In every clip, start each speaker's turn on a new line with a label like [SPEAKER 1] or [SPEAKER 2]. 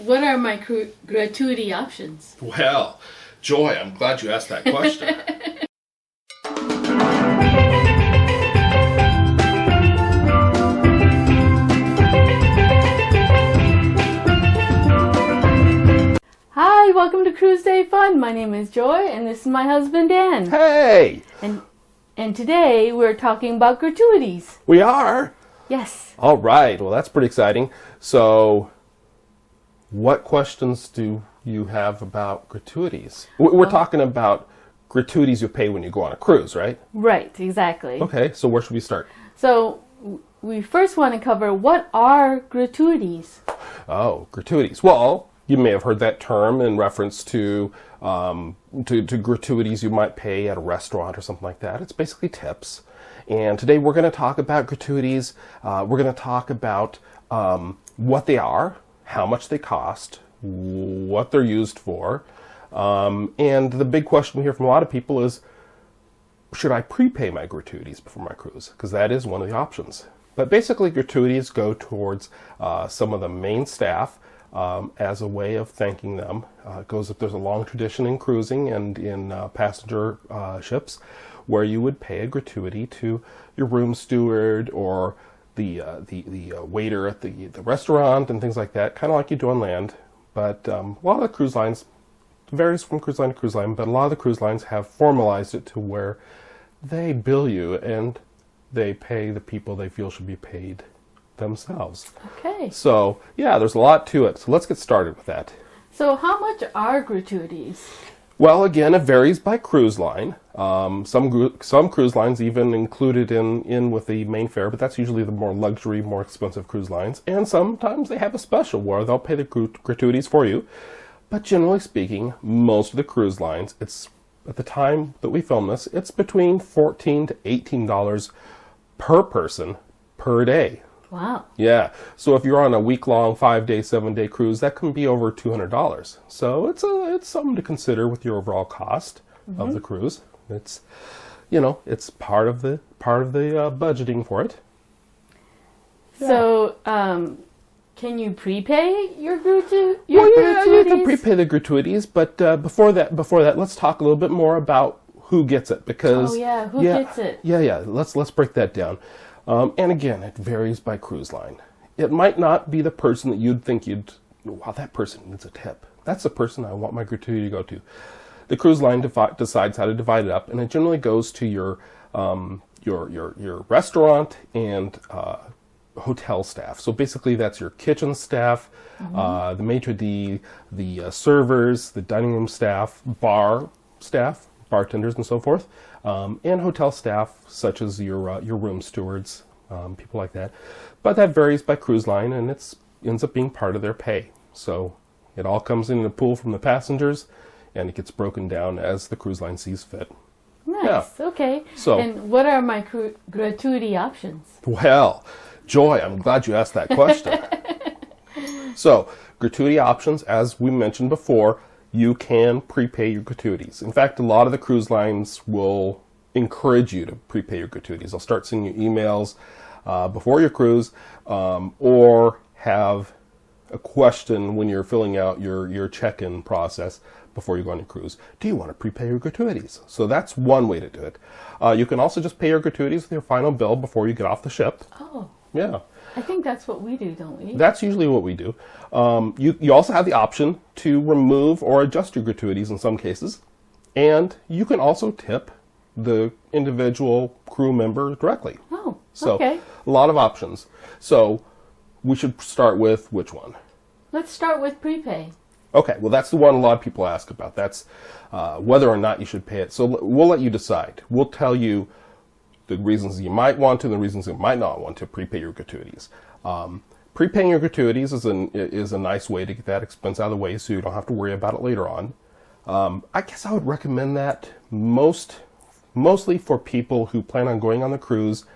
[SPEAKER 1] what are my gratuity options?
[SPEAKER 2] Well, Joy, I'm glad you asked that question.
[SPEAKER 1] Hi, welcome to Cruise Day Fun. My name is Joy, and this is my husband, Dan.
[SPEAKER 2] Hey!
[SPEAKER 1] And today we're talking about gratuities.
[SPEAKER 2] We are?
[SPEAKER 1] Yes.
[SPEAKER 2] All right. Well, that's pretty exciting. So, what questions do you have about gratuities? We're talking about gratuities you pay when you go on a cruise, right?
[SPEAKER 1] Right, exactly.
[SPEAKER 2] Okay, so where should we start?
[SPEAKER 1] So, we first want to cover what are gratuities?
[SPEAKER 2] Oh, gratuities. Well, you may have heard that term in reference to gratuities you might pay at a restaurant or something like that. It's basically tips. And today we're going to talk about gratuities. We're going to talk about what they are, how much they cost, what they're used for. And the big question we hear from a lot of people is, should I prepay my gratuities before my cruise? Because that is one of the options. But basically gratuities go towards some of the main staff as a way of thanking them. There's a long tradition in cruising and in passenger ships where you would pay a gratuity to your room steward or the waiter at the restaurant and things like that, kind of like you do on land. But a lot of the cruise lines, it varies from cruise line to cruise line, but a lot of the cruise lines have formalized it to where they bill you and they pay the people they feel should be paid themselves. Okay. So, yeah, there's a lot to it. So let's get started with that.
[SPEAKER 1] So how much are gratuities?
[SPEAKER 2] Well, again, it varies by cruise line. Some cruise lines even include it in with the main fare, but that's usually the more luxury, more expensive cruise lines. And sometimes they have a special where they'll pay the gratuities for you. But generally speaking, most of the cruise lines, it's at the time that we film this, it's between $14 to $18 per person per day.
[SPEAKER 1] Wow.
[SPEAKER 2] Yeah. So if you're on a week-long, 5-day, 7-day cruise, that can be over $200. So it's something to consider with your overall cost of the cruise. It's it's part of the budgeting for it.
[SPEAKER 1] So can you prepay your gratuities?
[SPEAKER 2] You can prepay the gratuities, but before that, let's talk a little bit more about who gets it because
[SPEAKER 1] who gets it?
[SPEAKER 2] Yeah. Let's break that down. And again, it varies by cruise line. It might not be the person that you'd think wow, that person needs a tip. That's the person I want my gratuity to go to. The cruise line decides how to divide it up, and it generally goes to your restaurant and hotel staff. So basically, that's your kitchen staff, the maitre d', the servers, the dining room staff, bar staff, bartenders, and so forth, and hotel staff such as your room stewards, people like that. But that varies by cruise line, and it ends up being part of their pay. So it all comes in a pool from the passengers, and it gets broken down as the cruise line sees fit.
[SPEAKER 1] Nice.
[SPEAKER 2] Yeah.
[SPEAKER 1] Okay.
[SPEAKER 2] So,
[SPEAKER 1] and what are my gratuity options?
[SPEAKER 2] Well, Joy, I'm glad you asked that question. So, gratuity options, as we mentioned before, you can prepay your gratuities. In fact, a lot of the cruise lines will encourage you to prepay your gratuities. They'll start sending you emails before your cruise or have a question when you're filling out your check-in process before you go on your cruise. Do you want to prepay your gratuities? So that's one way to do it. You can also just pay your gratuities with your final bill before you get off the ship.
[SPEAKER 1] Oh.
[SPEAKER 2] Yeah.
[SPEAKER 1] I think that's what we do, don't we?
[SPEAKER 2] That's usually what we do. You also have the option to remove or adjust your gratuities in some cases. And you can also tip the individual crew member directly.
[SPEAKER 1] Oh,
[SPEAKER 2] so,
[SPEAKER 1] okay.
[SPEAKER 2] A lot of options. So we should start with which one?
[SPEAKER 1] Let's start with prepay.
[SPEAKER 2] Okay, well that's the one a lot of people ask about. That's whether or not you should pay it. So we'll let you decide. We'll tell you the reasons you might want to and the reasons you might not want to prepay your gratuities. Prepaying your gratuities is a nice way to get that expense out of the way so you don't have to worry about it later on. I guess I would recommend that mostly for people who plan on going on the cruise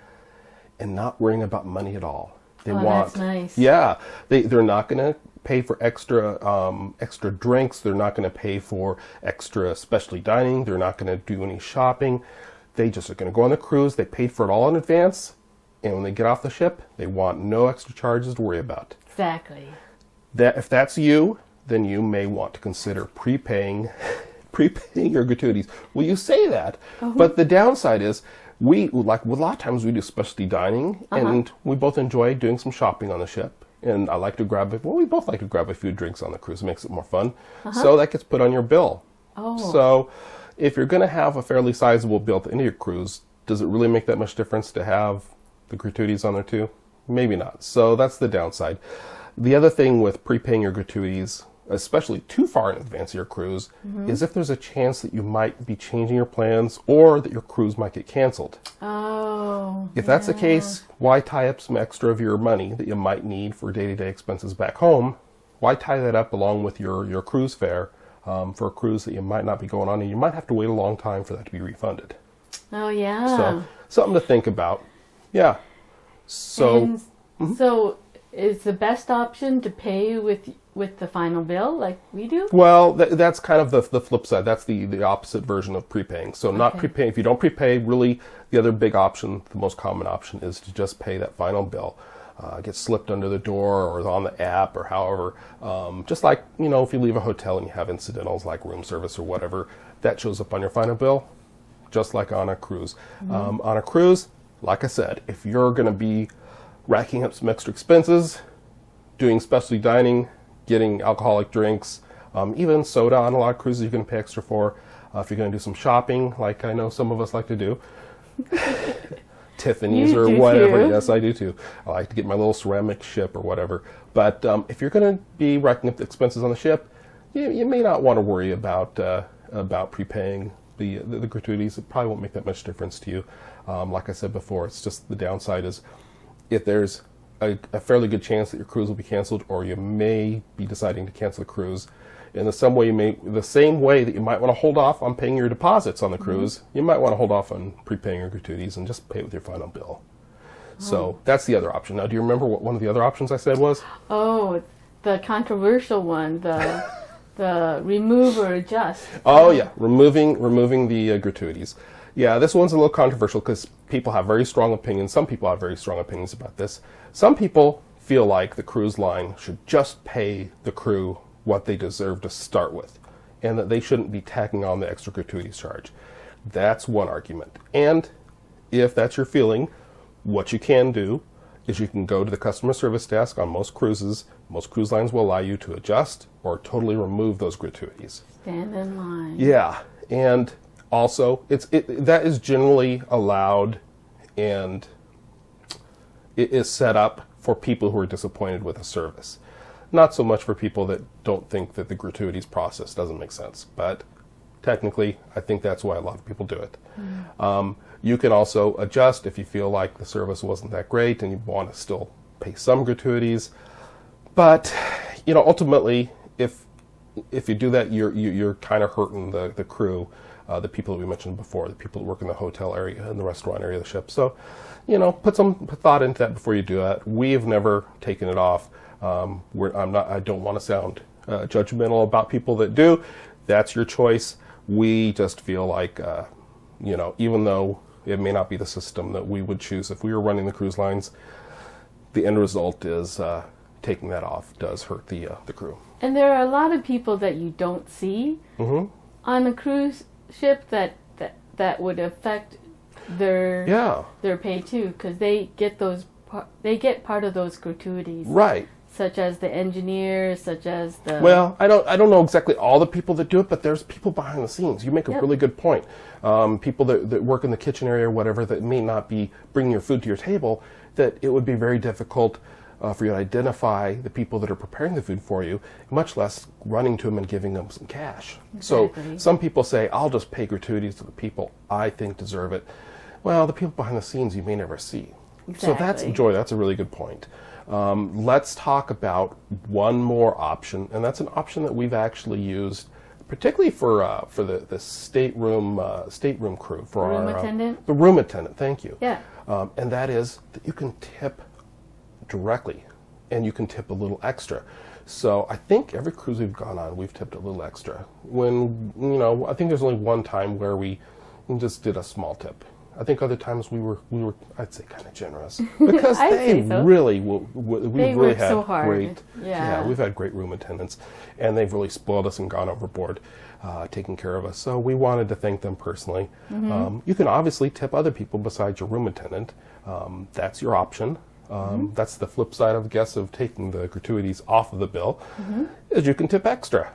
[SPEAKER 2] and not worrying about money at all.
[SPEAKER 1] That's nice.
[SPEAKER 2] Yeah, they're not going to pay for extra drinks. They're not going to pay for extra specialty dining. They're not going to do any shopping. They just are going to go on the cruise. They paid for it all in advance. And when they get off the ship, they want no extra charges to worry about.
[SPEAKER 1] Exactly.
[SPEAKER 2] That if that's you, then you may want to consider prepaying your gratuities. Well, you say that, but the downside is a lot of times we do specialty dining, and we both enjoy doing some shopping on the ship. And we both like to grab a few drinks on the cruise. It makes it more fun. So that gets put on your bill. So if you're going to have a fairly sizable bill at the end of your cruise, does it really make that much difference to have the gratuities on there too? Maybe not. So that's the downside. The other thing with prepaying your gratuities, especially too far in advance of your cruise, is if there's a chance that you might be changing your plans or that your cruise might get canceled. If that's the case, why tie up some extra of your money that you might need for day-to-day expenses back home? Why tie that up along with your cruise fare for a cruise that you might not be going on, and you might have to wait a long time for that to be refunded? So something to think about. Yeah. So
[SPEAKER 1] so is the best option to pay with the final bill like we do?
[SPEAKER 2] Well, that's kind of the flip side. That's the opposite version of prepaying. So not prepaying. If you don't prepay, really the other big option, the most common option, is to just pay that final bill. Get slipped under the door or on the app or however. Just like, if you leave a hotel and you have incidentals like room service or whatever, that shows up on your final bill, just like on a cruise. On a cruise, like I said, if you're going to be racking up some extra expenses, doing specialty dining, getting alcoholic drinks, even soda on a lot of cruises you can pay extra for. If you're going to do some shopping, like I know some of us like to do, Tiffany's or whatever. Yes, I do too. I like to get my little ceramic ship or whatever. But if you're going to be racking up the expenses on the ship, you may not want to worry about prepaying the gratuities. It probably won't make that much difference to you. Like I said before, it's just the downside is if there's a fairly good chance that your cruise will be canceled, or you may be deciding to cancel the cruise. In the same way that you might want to hold off on paying your deposits on the cruise, you might want to hold off on prepaying your gratuities and just pay with your final bill. So that's the other option. Now, do you remember what one of the other options I said was?
[SPEAKER 1] Oh, the controversial one, the remove or adjust.
[SPEAKER 2] Oh yeah, removing the gratuities. Yeah, this one's a little controversial because people have very strong opinions. Some people have very strong opinions about this. Some people feel like the cruise line should just pay the crew what they deserve to start with, and that they shouldn't be tacking on the extra gratuities charge. That's one argument. And if that's your feeling, what you can do is you can go to the customer service desk on most cruises. Most cruise lines will allow you to adjust or totally remove those gratuities.
[SPEAKER 1] Stand in line.
[SPEAKER 2] Yeah, and also that is generally allowed, and it is set up for people who are disappointed with a service. Not so much for people that don't think that the gratuities process doesn't make sense, but technically I think that's why a lot of people do it. You can also adjust if you feel like the service wasn't that great and you want to still pay some gratuities. But ultimately, if you do that, you're kind of hurting the crew, the people that we mentioned before, the people that work in the hotel area and the restaurant area of the ship. So, put some thought into that before you do that. We've never taken it off. I don't want to sound judgmental about people that do. That's your choice. We just feel like, even though it may not be the system that we would choose if we were running the cruise lines, the end result is taking that off does hurt the crew. And
[SPEAKER 1] there are a lot of people that you don't see on a cruise ship that would affect their pay too, because they get part of those gratuities.
[SPEAKER 2] Right.
[SPEAKER 1] Such as the engineers, such as the...
[SPEAKER 2] Well, I don't know exactly all the people that do it, but there's people behind the scenes. You make a really good point. People that work in the kitchen area or whatever that may not be bringing your food to your table, that it would be very difficult for you to identify the people that are preparing the food for you, much less running to them and giving them some cash. Exactly. So some people say, I'll just pay gratuities to the people I think deserve it. Well, the people behind the scenes you may never see. Exactly. So that's a really good point. Let's talk about one more option, and that's an option that we've actually used, particularly for the stateroom crew, for
[SPEAKER 1] room attendant.
[SPEAKER 2] The room attendant. Thank you.
[SPEAKER 1] Yeah.
[SPEAKER 2] And that is that you can tip directly, and you can tip a little extra. So I think every cruise we've gone on, we've tipped a little extra. When I think there's only one time where we just did a small tip. I think other times we were I'd say kind of generous because they really we really had
[SPEAKER 1] so hard.
[SPEAKER 2] Great we've had great room attendants, and they've really spoiled us and gone overboard taking care of us. So we wanted to thank them personally. You can obviously tip other people besides your room attendant. That's your option. That's the flip side, I guess, of taking the gratuities off of the bill, is you can tip extra.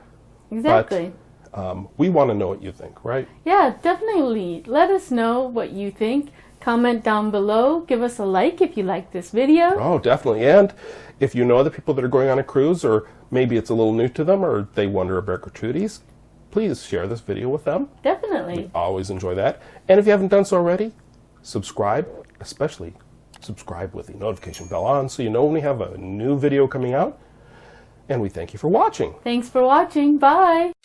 [SPEAKER 1] Exactly.
[SPEAKER 2] But, we want to know what you think, right?
[SPEAKER 1] Yeah, definitely. Let us know what you think. Comment down below. Give us a like if you like this video. Oh,
[SPEAKER 2] definitely. And if you know other people that are going on a cruise, or maybe it's a little new to them, or they wonder about gratuities, please share this video with them.
[SPEAKER 1] Definitely.
[SPEAKER 2] We always enjoy that. And if you haven't done so already, subscribe, especially subscribe with the notification bell on so you know when we have a new video coming out. And we thank you for watching.
[SPEAKER 1] Thanks for watching. Bye.